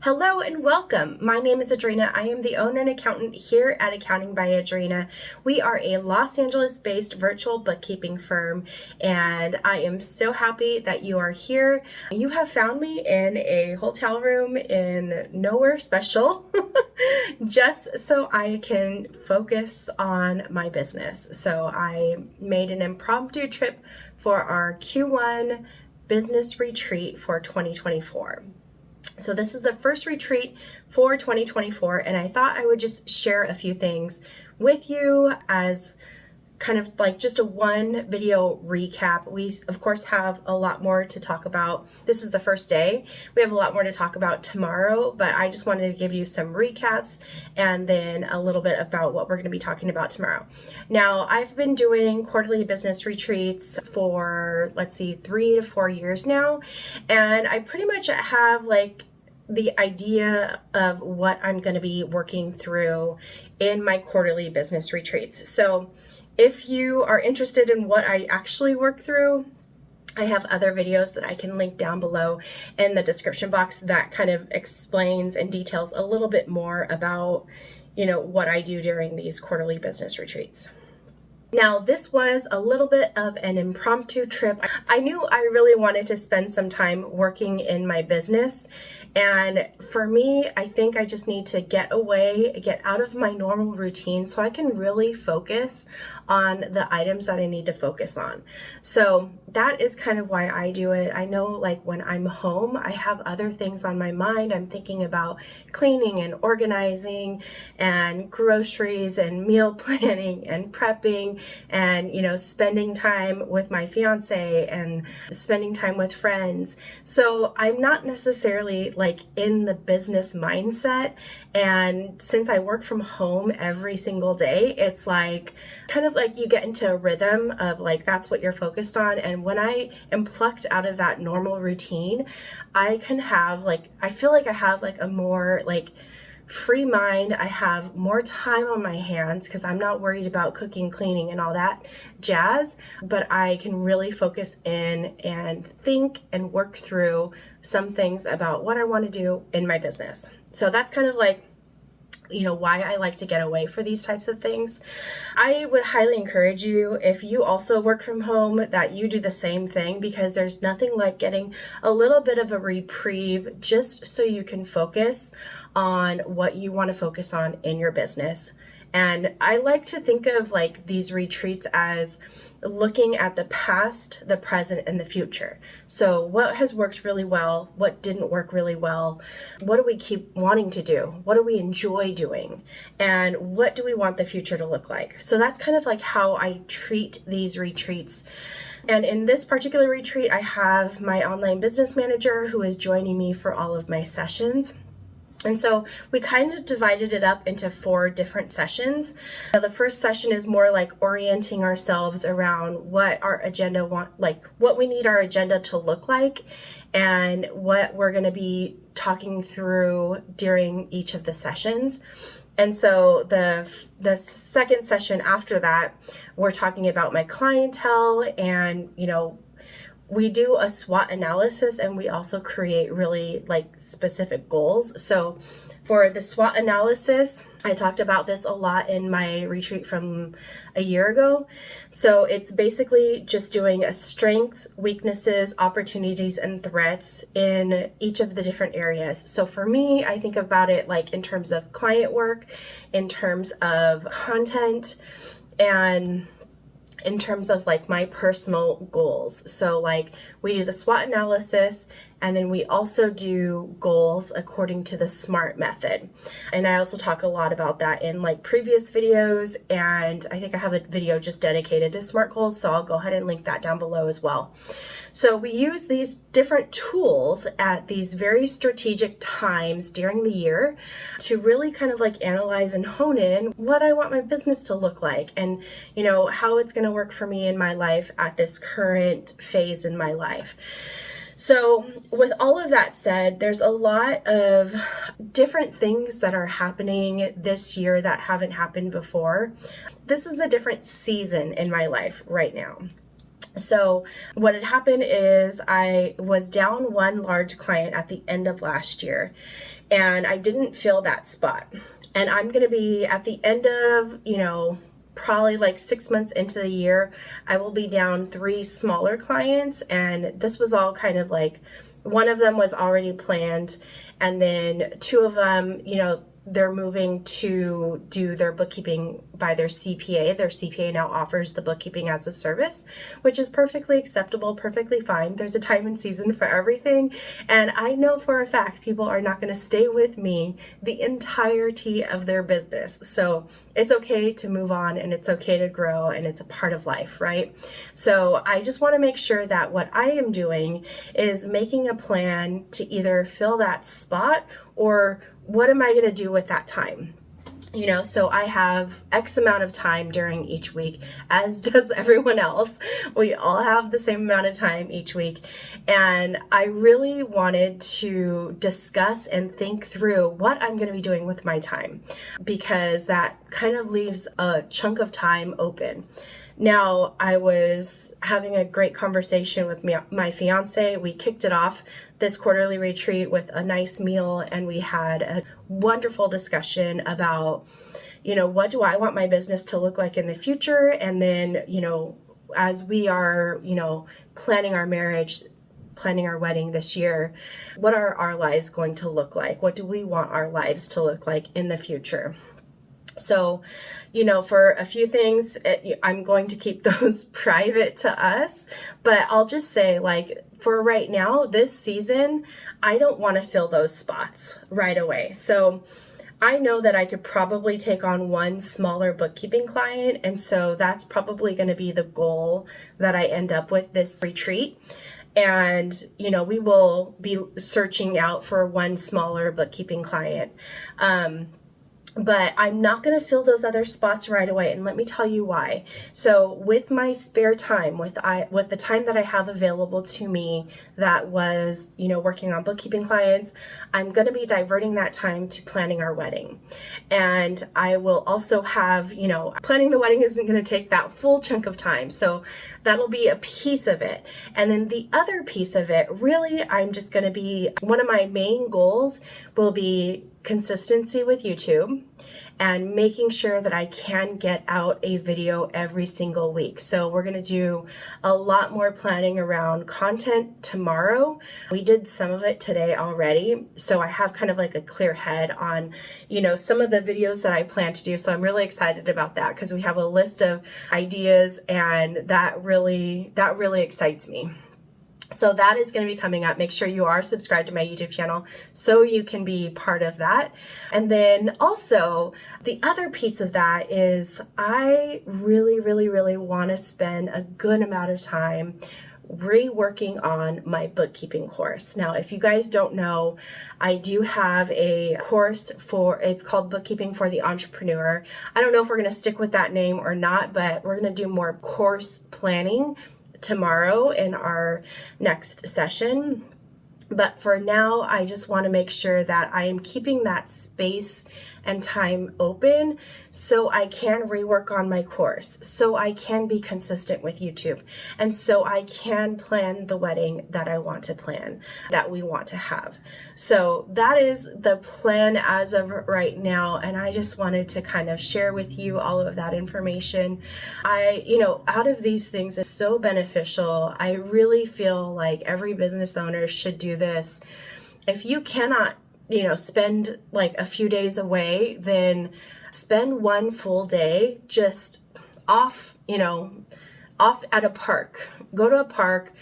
Hello and welcome. My name is Adrena. I am the owner and accountant here at Accounting by Adrena. We are a Los Angeles-based virtual bookkeeping firm, and I am so happy that you are here. You have found me in a hotel room in nowhere special, just so I can focus on my business. So I made an impromptu trip for our Q1 business retreat for 2024. So this is the first retreat for 2024, and I thought I would just share a few things with you as kind of like just a one video recap. We of course have a lot more to talk about. This is the first day. We have a lot more to talk about tomorrow, but I just wanted to give you some recaps and then a little bit about what we're going to be talking about tomorrow. Now, I've been doing quarterly business retreats for, 3 to 4 years now, and I pretty much have like the idea of what I'm going to be working through in my quarterly business retreats. So if you are interested in what I actually work through, I have other videos that I can link down below in the description box that kind of explains and details a little bit more about, what I do during these quarterly business retreats. Now, this was a little bit of an impromptu trip. I knew I really wanted to spend some time working in my business. And for me, I think I just need to get out of my normal routine so I can really focus on the items that I need to focus on. So that is kind of why I do it. I know like when I'm home, I have other things on my mind. I'm thinking about cleaning and organizing and groceries and meal planning and prepping and, spending time with my fiance and spending time with friends. So I'm not necessarily like in the business mindset. And since I work from home every single day, it's like kind of like you get into a rhythm of like that's what you're focused on. And when I am plucked out of that normal routine, I can have I feel like I have like a more free mind. I have more time on my hands because I'm not worried about cooking, cleaning, and all that jazz, but I can really focus in and think and work through some things about what I want to do in my business. So that's kind of why I like to get away for these types of things. I would highly encourage you, if you also work from home, that you do the same thing, because there's nothing like getting a little bit of a reprieve just so you can focus on what you want to focus on in your business. And I like to think of these retreats as looking at the past, the present, and the future. So what has worked really well? What didn't work really well? What do we keep wanting to do? What do we enjoy doing? And what do we want the future to look like? So that's kind of like how I treat these retreats. And in this particular retreat, I have my online business manager who is joining me for all of my sessions. And so we kind of divided it up into 4 different sessions. Now, the first session is more like orienting ourselves around what our agenda what we need our agenda to look like and what we're going to be talking through during each of the sessions. And so the second session after that, we're talking about my clientele and, we do a SWOT analysis, and we also create really specific goals. So for the SWOT analysis, I talked about this a lot in my retreat from a year ago. So it's basically just doing a strength, weaknesses, opportunities, and threats in each of the different areas. So for me, I think about it in terms of client work, in terms of content, and in terms of my personal goals. So we do the SWOT analysis, and then we also do goals according to the SMART method. And I also talk a lot about that in previous videos, and I think I have a video just dedicated to SMART goals, so I'll go ahead and link that down below as well. So we use these different tools at these very strategic times during the year to really kind of analyze and hone in what I want my business to look like and, how it's going to work for me in my life at this current phase in my life. So with all of that said, there's a lot of different things that are happening this year that haven't happened before. This is a different season in my life right now. So what had happened is I was down one large client at the end of last year, and I didn't fill that spot. And I'm going to be at the end of, probably like 6 months into the year, I will be down 3 smaller clients. And this was all kind of like, one of them was already planned. And then 2 of them, they're moving to do their bookkeeping by their CPA. Their CPA now offers the bookkeeping as a service, which is perfectly acceptable, perfectly fine. There's a time and season for everything. And I know for a fact people are not going to stay with me the entirety of their business. So it's okay to move on, and it's okay to grow, and it's a part of life, right? So I just want to make sure that what I am doing is making a plan to either fill that spot, or what am I going to do with that time? So I have X amount of time during each week, as does everyone else. We all have the same amount of time each week. And I really wanted to discuss and think through what I'm going to be doing with my time, because that kind of leaves a chunk of time open. Now, I was having a great conversation with my fiance. We kicked it off, this quarterly retreat, with a nice meal, and we had a wonderful discussion about, what do I want my business to look like in the future? And then, as we are, planning our marriage, planning our wedding this year, what are our lives going to look like? What do we want our lives to look like in the future? So, for a few things, I'm going to keep those private to us, but I'll just say, like, for right now, this season, I don't want to fill those spots right away. So I know that I could probably take on 1 smaller bookkeeping client. And so that's probably going to be the goal that I end up with this retreat. And, we will be searching out for 1 smaller bookkeeping client. But I'm not going to fill those other spots right away. And let me tell you why. So with my spare time, with the time that I have available to me that was, working on bookkeeping clients, I'm going to be diverting that time to planning our wedding. And I will also have, planning the wedding isn't going to take that full chunk of time. So that'll be a piece of it. And then the other piece of it, really, I'm just going to be, one of my main goals will be consistency with YouTube and making sure that I can get out a video every single week. So we're going to do a lot more planning around content tomorrow. We did some of it today already. So I have kind of like a clear head on, some of the videos that I plan to do. So I'm really excited about that, because we have a list of ideas, and that really excites me. So that is going to be coming up. Make sure you are subscribed to my YouTube channel so you can be part of that. And then also, the other piece of that is I really, really, really want to spend a good amount of time reworking on my bookkeeping course. Now, if you guys don't know, I do have a course it's called Bookkeeping for the Entrepreneur. I don't know if we're going to stick with that name or not, but we're going to do more course planning tomorrow in our next session. But for now, I just want to make sure that I am keeping that space and time open so I can rework on my course, so I can be consistent with YouTube, and so I can plan the wedding that I want to plan, that we want to have. So that is the plan as of right now, and I just wanted to kind of share with you all of that information. Out of these things is so beneficial. I really feel like every business owner should do this. If you cannot spend like a few days away, then spend 1 full day just off at a park. Go to a park,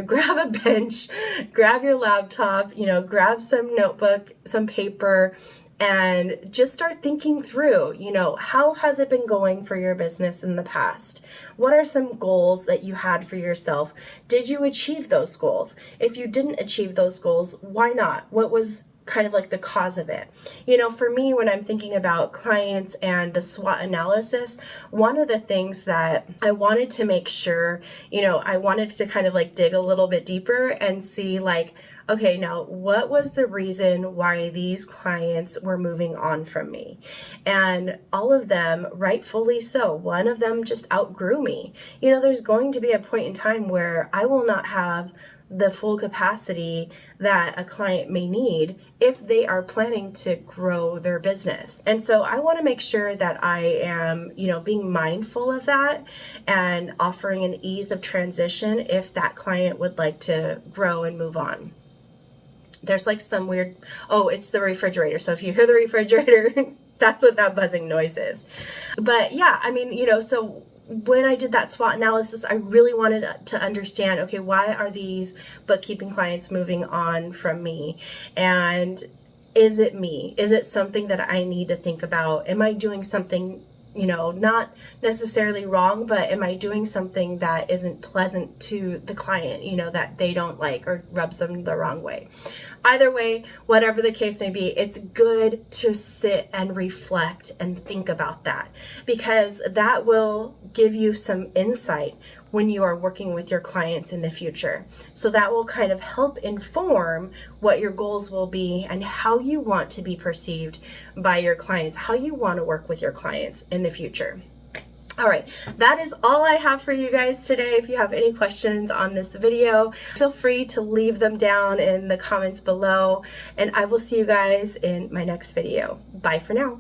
grab a bench, grab your laptop, grab some notebook, some paper, and just start thinking through, how has it been going for your business in the past? What are some goals that you had for yourself? Did you achieve those goals? If you didn't achieve those goals, why not? What was kind of like the cause of it? For me, when I'm thinking about clients and the SWOT analysis, one of the things that I wanted to make sure, I wanted to kind of like dig a little bit deeper and see like, okay, now what was the reason why these clients were moving on from me? And all of them, rightfully so. One of them just outgrew me. There's going to be a point in time where I will not have the full capacity that a client may need if they are planning to grow their business. And so I want to make sure that I am, being mindful of that and offering an ease of transition if that client would like to grow and move on. There's like some weird, it's the refrigerator. So if you hear the refrigerator, that's what that buzzing noise is. But yeah, so when I did that SWOT analysis, I really wanted to understand, okay, why are these bookkeeping clients moving on from me? And is it me? Is it something that I need to think about? Am I doing something, not necessarily wrong, but am I doing something that isn't pleasant to the client, that they don't like or rubs them the wrong way? Either way, whatever the case may be, it's good to sit and reflect and think about that, because that will give you some insight when you are working with your clients in the future. So that will kind of help inform what your goals will be and how you want to be perceived by your clients, how you want to work with your clients in the future. All right, that is all I have for you guys today. If you have any questions on this video, feel free to leave them down in the comments below, and I will see you guys in my next video. Bye for now.